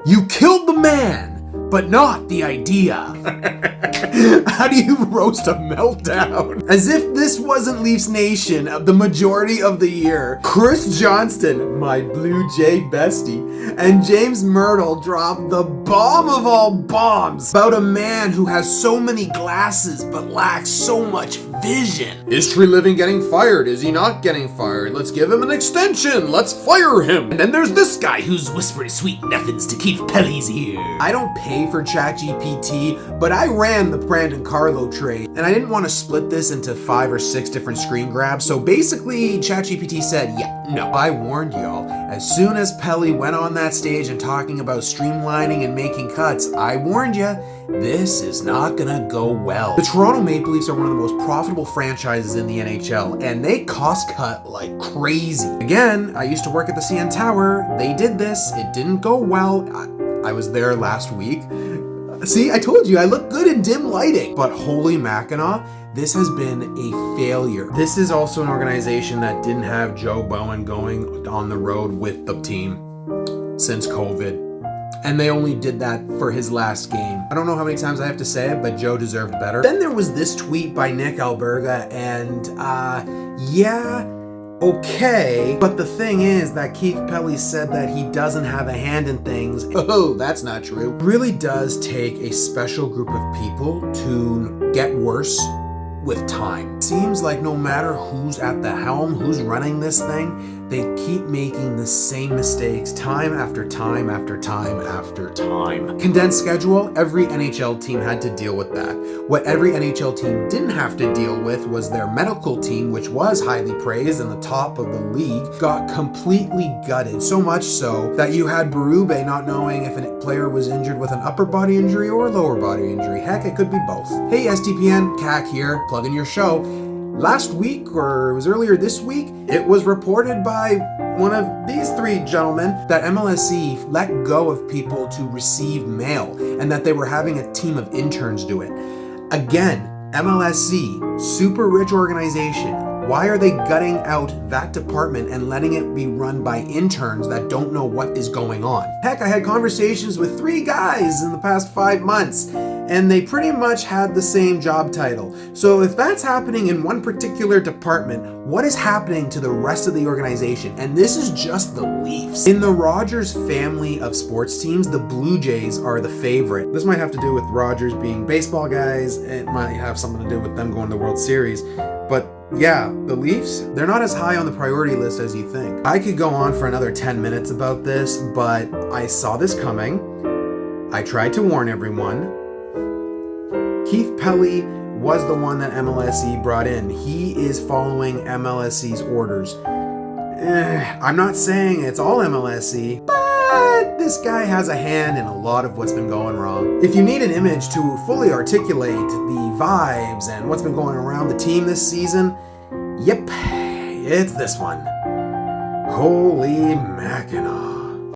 You killed the man, but not the idea. How do you roast a meltdown? As if this wasn't Leafs Nation the majority of the year, Chris Johnston, my Blue Jay bestie, and James Myrtle dropped the bomb of all bombs about a man who has so many glasses but lacks so much vision. Is Treliving getting fired? Is he not getting fired? Let's give him an extension. Let's fire him. And then there's this guy who's whispering sweet nothings to Keith Pelly's ear. I don't pay for ChatGPT, but I ran the Brandon Carlo trade, and I didn't want to split this into 5 or 6 different screen grabs, so basically ChatGPT said, yeah, no. I warned y'all, as soon as Pelly went on that stage and talking about streamlining and making cuts, I warned ya, this is not gonna go well. The Toronto Maple Leafs are one of the most profitable franchises in the NHL, and they cost cut like crazy. Again, I used to work at the CN Tower. They did this. It didn't go well. I was there last week. See, I told you, I look good in dim lighting. But holy Mackinac, this has been a failure. This is also an organization that didn't have Joe Bowen going on the road with the team since COVID. And they only did that for his last game. I don't know how many times I have to say it, but Joe deserved better. Then there was this tweet by Nick Alberga, and yeah, okay. But the thing is that Keith Pelly said that he doesn't have a hand in things. Oh, that's not true. It really does take a special group of people to get worse with time. It seems like no matter who's at the helm, who's running this thing, they keep making the same mistakes time after time after time after time. Condensed schedule, every NHL team had to deal with that. What every NHL team didn't have to deal with was their medical team, which was highly praised and the top of the league, got completely gutted. So much so that you had Berube not knowing if a player was injured with an upper body injury or a lower body injury. Heck, it could be both. Hey STPN, CAC here, plugging your show. Last week, or it was earlier this week, it was reported by one of these 3 gentlemen that MLSE let go of people to receive mail and that they were having a team of interns do it. Again, MLSE, super rich organization. Why are they gutting out that department and letting it be run by interns that don't know what is going on? Heck, I had conversations with 3 guys in the past 5 months, and they pretty much had the same job title. So if that's happening in one particular department, what is happening to the rest of the organization? And this is just the Leafs. In the Rogers family of sports teams, the Blue Jays are the favorite. This might have to do with Rogers being baseball guys. It might have something to do with them going to the World Series. But yeah, the Leafs, they're not as high on the priority list as you think. I could go on for another 10 minutes about this, but I saw this coming. I tried to warn everyone. Keith Pelly was the one that MLSE brought in. He is following MLSE's orders. I'm not saying it's all MLSE, but this guy has a hand in a lot of what's been going wrong. If you need an image to fully articulate the vibes and what's been going around the team this season, yep, it's this one. Holy Mackinac.